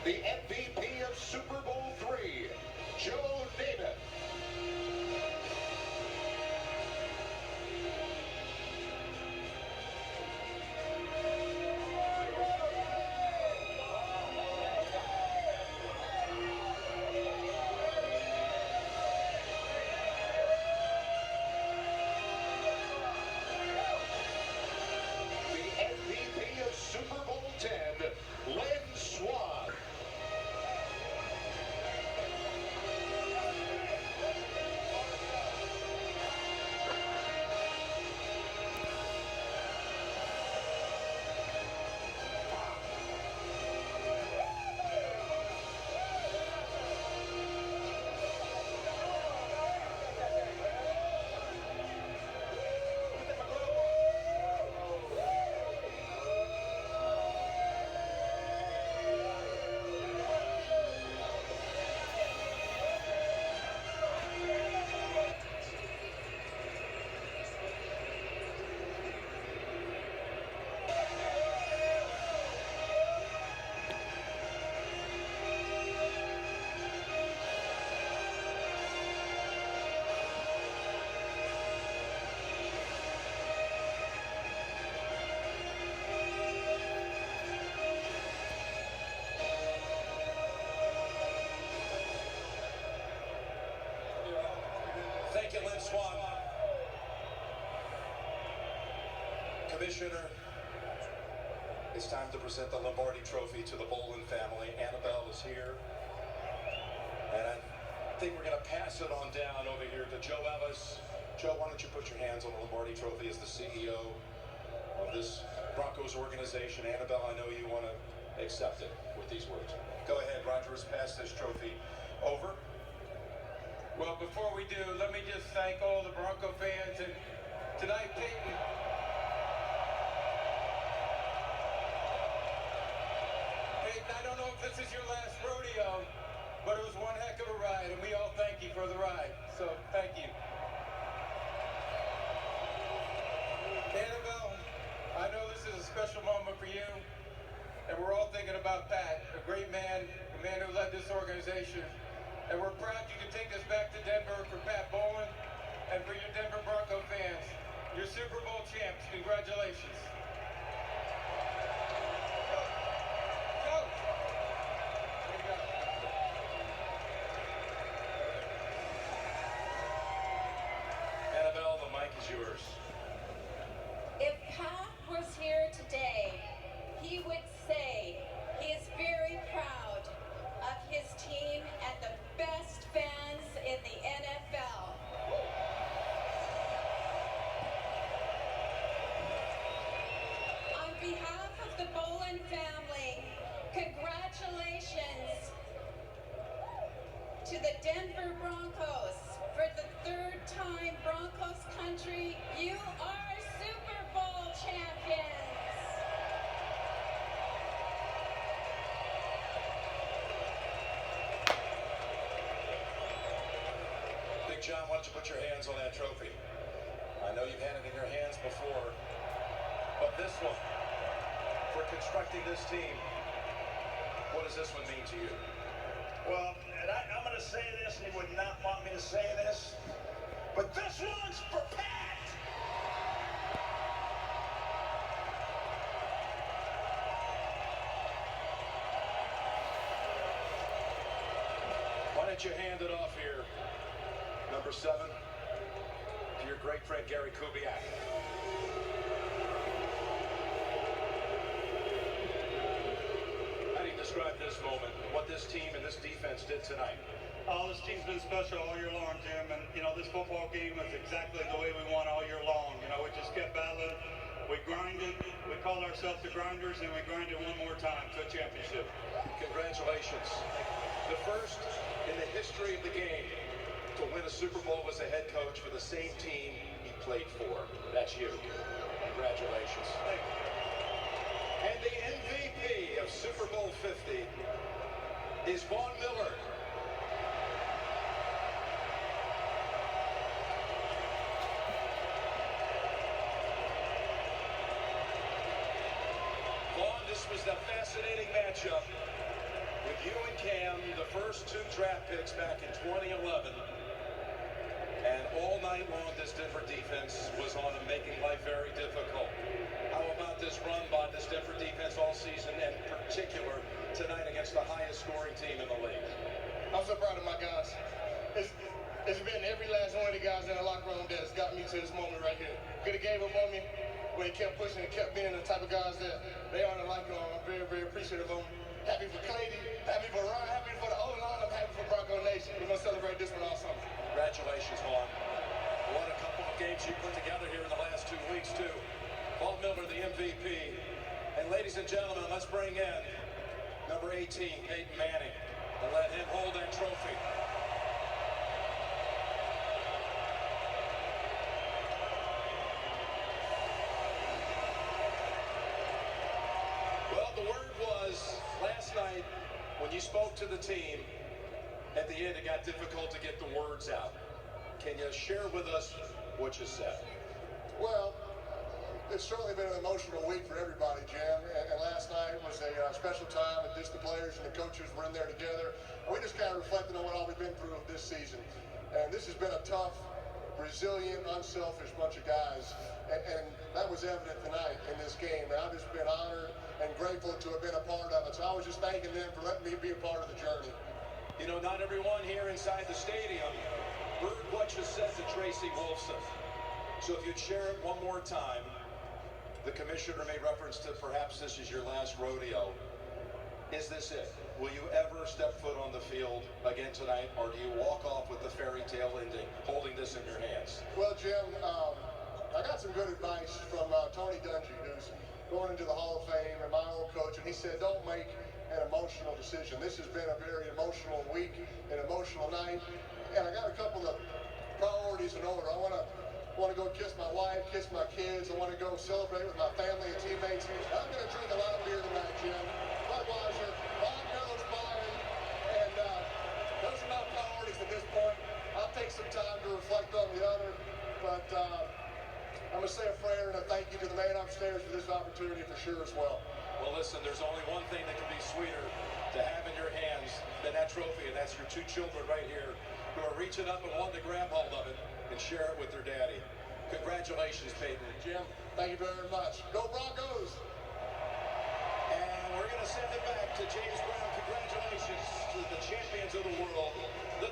the MVP of Super Bowl III, Joe Namath. Super Bowl X, Lynn Swann. Thank you, Lynn Swann. Commissioner, it's time to present the Lombardi Trophy to the Bolin family. Annabelle is here. And I think we're going to pass it on down over here to Joe Ellis. Joe, why don't you put your hands on the Lombardi Trophy as the CEO of this Broncos organization. Annabelle, I know you want to accept it with these words. Go ahead, Roger has passed this trophy over. Well, before we do, let me just thank all the Bronco fans. And tonight, Peyton, I don't know if this is your last rodeo, but it was one heck of a ride, and we all thank you for the ride. So, thank you. Annabelle, I know this is a special moment for you, and we're all thinking about Pat, a great man, a man who led this organization. And we're proud you can take us back to Denver for Pat Bolin and for your Denver Bronco fans. You're Super Bowl champs. Congratulations. Go. Here you go. Annabelle, the mic is yours. If Pat was here today, he would say he is very proud of his team and the best fans in the NFL. On behalf of the Bolin family, congratulations to the Denver Broncos. For the third time, Broncos country, you are Super Bowl champions. John, why don't you put your hands on that trophy? I know you've had it in your hands before, but this one, for constructing this team, what does this one mean to you? Well, and I'm going to say this, and he would not want me to say this, but this one's for Pat! Why don't you hand it off here? Number 7, to your great friend Gary Kubiak. How do you describe this moment, what this team and this defense did tonight? Oh, this team's been special all year long, Jim, and you know, this football game was exactly the way we won all year long. You know, we just kept battling, we grinded, we called ourselves the Grinders, and we grinded one more time to a championship. Congratulations. The first in the history of the game to win a Super Bowl as a head coach for the same team he played for. That's you. Congratulations. And the MVP of Super Bowl 50 is Von Miller. Vaughn, this was the fascinating matchup with you and Cam, the first 2 draft picks back in 2011. And all night long, this Denver defense was on them, making life very difficult. How about this run by this Denver defense all season, and in particular tonight against the highest scoring team in the league? I'm so proud of my guys. It's been every last one of the guys in the locker room that's got me to this moment right here. Could have gave up on me, but he kept pushing and kept being the type of guys that they are in the locker room. I'm very, very appreciative of them. Happy for Clady, happy for Ron, happy for the O-line, I'm happy for Bronco Nation. We're going to celebrate this one all summer. Congratulations, Vaughn. What a couple of games you put together here in the last 2 weeks, too. Paul Miller, the MVP. And ladies and gentlemen, let's bring in number 18, Peyton Manning, and let him hold that trophy. Well, the word was last night when you spoke to the team, at the end it got difficult to get the words out. Can you share with us what you said? Well, it's certainly been an emotional week for everybody, Jim. And last night was a special time, and just the players and the coaches were in there together. And we just kind of reflected on what all we've been through this season. And this has been a tough, resilient, unselfish bunch of guys. And that was evident tonight in this game. And I've just been honored and grateful to have been a part of it. So I was just thanking them for letting me be a part of the journey. You know, not everyone here inside the stadium heard what you said to Tracy Wolfson. So if you'd share it one more time. The commissioner made reference to perhaps this is your last rodeo. Is this it? Will you ever step foot on the field again tonight, or do you walk off with the fairy tale ending, holding this in your hands? Well, Jim, I got some good advice from Tony Dungy, who's going into the Hall of Fame, and my old coach, and he said, don't make an emotional decision. This has been a very emotional week, an emotional night, and I got a couple of priorities in order. I want to go kiss my wife, kiss my kids. I want to go celebrate with my family and teammates. I'm going to drink a lot of beer tonight, Jim. Budweiser, Bob Miller's buying, and those are my priorities at this point. I'll take some time to reflect on the other, but I'm going to say a prayer and a thank you to the man upstairs for this opportunity for sure as well. Well, listen, there's only one thing that can be sweeter to have in your hands than that trophy, and that's your 2 children right here who are reaching up and wanting to grab hold of it and share it with their daddy. Congratulations, Peyton. Jim, thank you very much. Go Broncos! And we're going to send it back to James Brown. Congratulations to the champions of the world, the